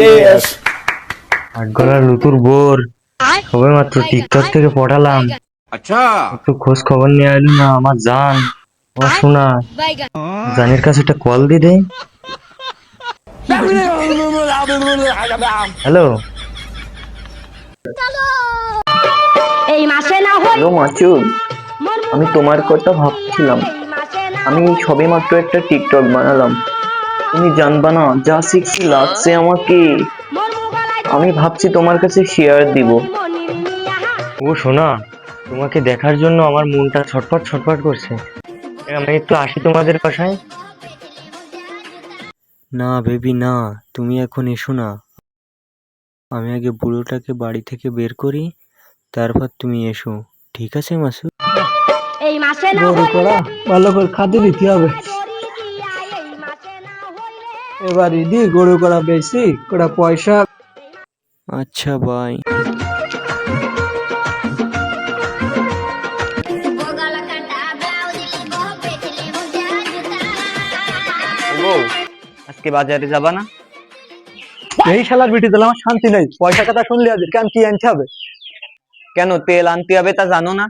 Yes. আটগলার লুতুর bore সবে মাত্র TikTok থেকে পড়ালাম। अच्छा একটু খোঁজ খবর নিয়ে আইলু না আমার জান। ও শোনা, জানের কাছে একটা কল দি দে। হ্যালো এই মাসে না হই হ্যালো মাসুদ, আমি তোমার কথা ভাবছিলাম। আমি সবেমাত্র একটা টিকটক বানালাম, তুমি জানবা না যা শিখছি লাগছে আমাকে। আমি ভাবছি তোমার কাছে শেয়ার দিব। ও শোনা, তোমাকে দেখার জন্য আমার মনটা ছটফট ছটফট করছে। আমি একটু আসি তোমাদের বাসায়। না বেবি না, তুমি এখন এসো না। আমি আগে বুড়োটাকে বাড়ি থেকে বের করি, তারপর তুমি এসো, ঠিক আছে মাসুদ? এই মাসে না গরু হইলে করা ভালো করে খাদ্য দিতে হবে। এবার ইদি গরু করা বেশি কটা পয়সা। আচ্ছা বাই। আজকে বাজারে যাবা না? এই শালার বিটি দিলে আমার শান্তি নেই। পয়সা কথা শুনলে আজ কেন কি আনতে হবে? কেন তেল আনতে হবে তা জানো না?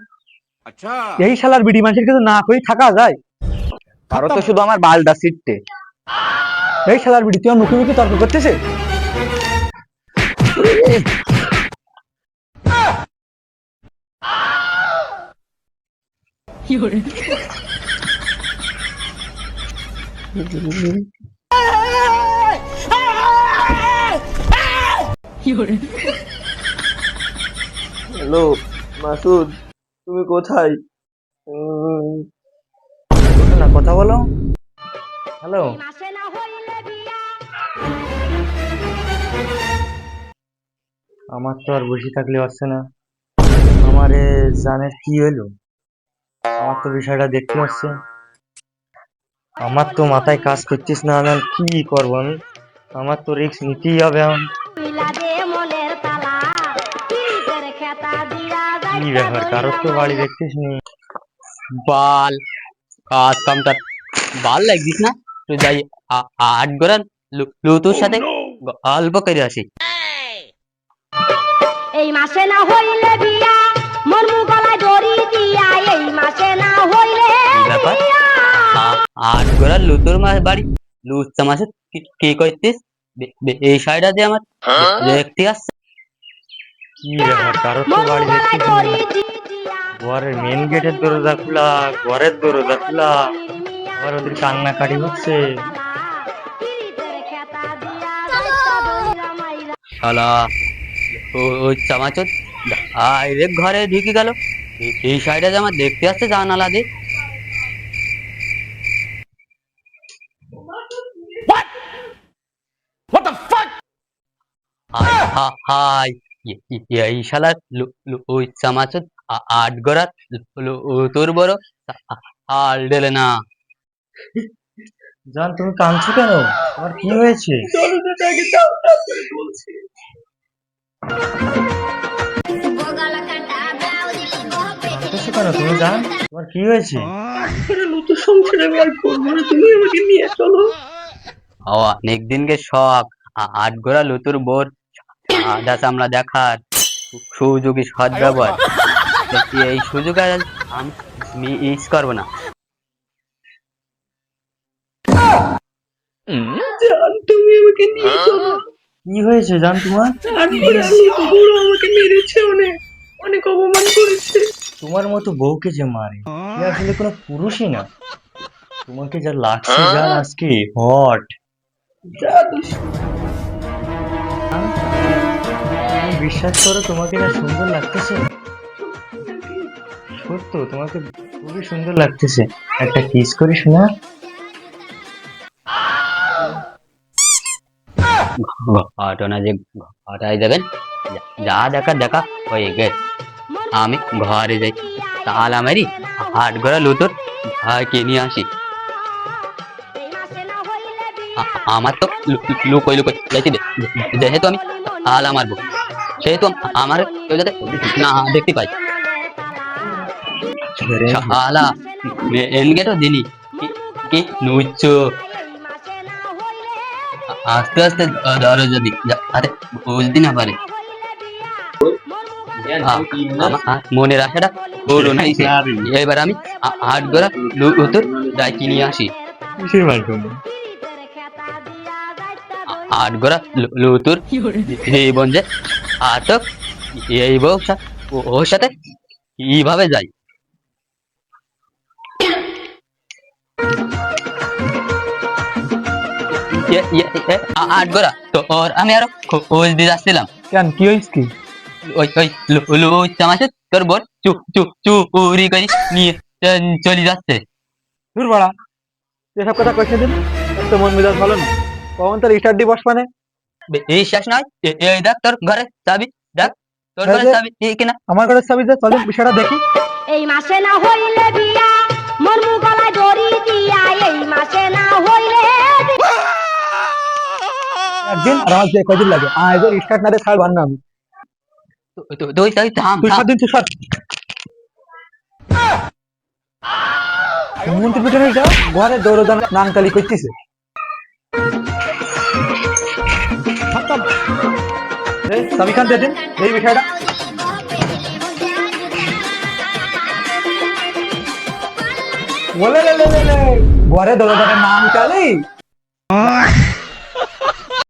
अच्छा এই শালার বিটি মানুষের কিন্তু না কই থাকা যায়। কারো তো শুধু আমার বালটা ছিটতে। এই শালার বিটি তুই মুখে মুখে তর্ক করতেছে। হ্যালো মাসুদ, তুমি কোথায়? না কথা বলো। হ্যালো, মাসে না হইলে বিয়া আমার তো আর বসে থাকলে হচ্ছে না। আমারে জানের কি হলো? আমার তো বিষয়টা দেখতে হচ্ছে। আমার তো মাথায় কাজ করছিস না, আমি এখন কি করবো আমি? আমার তো রিস্ক নিতেই হবে এখন। তুইলা দে মনের তালা পিরিতের খেতা দিয়া কি ব্যাপার, কারোর তো বাড়ি দেখছিস নি। বাল কাজ কামটা বাল লাগছিস না তুই যাই আট গোড়া লুতুর সাথে গল্প করে আসি। এই মাসে না হইলে বিয়া মন গলায় দড়ি দিয়া এই মাসে না হইলে কি ব্যাপার? আট গোড়া লুতুর মাস বাড়ি লুচ্চা মাসে কি করতিস এই সাইডা দিয়ে আমার দেখতে আসছে। কি ব্যাপার, কারোর তো মন বাড়ি গলায় দেখছিস দড়ি নি। দিয়া ঘরের মেন গেটের দরজা খোলা, ঘরের দরজা খোলা, আবার ওদের কান্নাকাটি হচ্ছে। পিরিতের খেতা দিয়া যাইতা দইরা মাইরা শালা ওই চামাচত ডাইরেক্ট ঘরে ঢুকে গেল। এই সাইডে যে আমার দেখতে আসছে জানালা দিয়ে। হাই এই শালা ওই চামাচত আট গোড়া তোর বড় হাল ডেলে না। জান তুমি কাঁদছো কেন? তোমার কি হয়েছে? কাঁদতেছো কেন তুমি জান? তোমার কি হয়েছে? নতুন সংসারে আমি আর করবো না, তুমি আমাকে নিয়ে চলো। অনেক দিনকে শখ আট গোড়া লুতুর বোর সাদা চামড়া দেখার সুযোগী সৎ ব্যবহার। এই সুযোগ আর আমি মিস করবো না। জান তুমি আমাকে নিয়ে চলো। কি হয়েছে জান তোমার? তারপরে আমি তো বুড়ো আমাকে মেরেছে, অনেক অনেক অপমান করেছে। তোমার মতো বউকে যে মারে সে আসলে কোনো পুরুষই না। তোমাকে যা লাগছে জান আজকে হট। তুমি বিশ্বাস করো তোমাকে যা সুন্দর লাগতেছে, সত্য তোমাকে খুবই সুন্দর লাগতেছে। একটা কিস করি শোনা। ঘটনা যে ঘটাই দেবেন, যা দেখা দেখা হয়ে গেছে। আমি ঘরে যাই, তাহলে আমারই হাট ঘোড়া লুতুর ভাইকে নিয়ে আসি। এই মাসে না হইলে বিয়া আমার তো লুকোই লুকোই যাইতে যেহেতু আমি তাহলে মারবো, সেহেতু আমার কেউ যাতে না দেখতে পাই। শালা মেন গেটও দিনি কি নুচ্ছ। এই মাসে না হইলে আস্তে আস্তে ধরো যদি আরে বুঝতে না পারে মনের আশাটা বলো না এবার আমি 8 গোড়া লুতুর ডাকি নিয়ে আসি। কিসের মাল করবো? 8 গোড়া লুতুর জীবন যে আটক এই বউ ওর সাথে কিভাবে যাই। আট গোড়া তো ওর আমি আরো খোঁজ দিয়ে যাচ্ছিলাম। কেন কি হয়েছে কি? ওই চামাচে তোর বোন চুরি করে নিয়ে চলে যাচ্ছে। দূর বাড়া, এসব কথা কইছে দিন, তো মন মেজাজ ভালো না। কখন তোর স্টার্ট দি বস মানে? এই শেষ নয়, এই দেখ তোর ঘরে চাবি, দেখ তোর ঘরে চাবি কিনা। আমার ঘরে চাবি দে, চল বিষয়টা দেখি। এই মাসে না হইলে বিয়া মরমু গলায় দড়ি দিয়া এই মাসে না হইলে একদিন আর আমার যে কদিন লাগে আজ স্টার্ট না রে ছাড় বান না আমি। তুই চাবি থাম তুই সাত দিন তুই সাত মন্ত্রী পিছনে ঘরে দৌড়ান নাংতালি করতেছে। চাবি খান দিয়ে দিন এই বিষয়টা। বলে ঘরে দৌড়ানের নাম চালি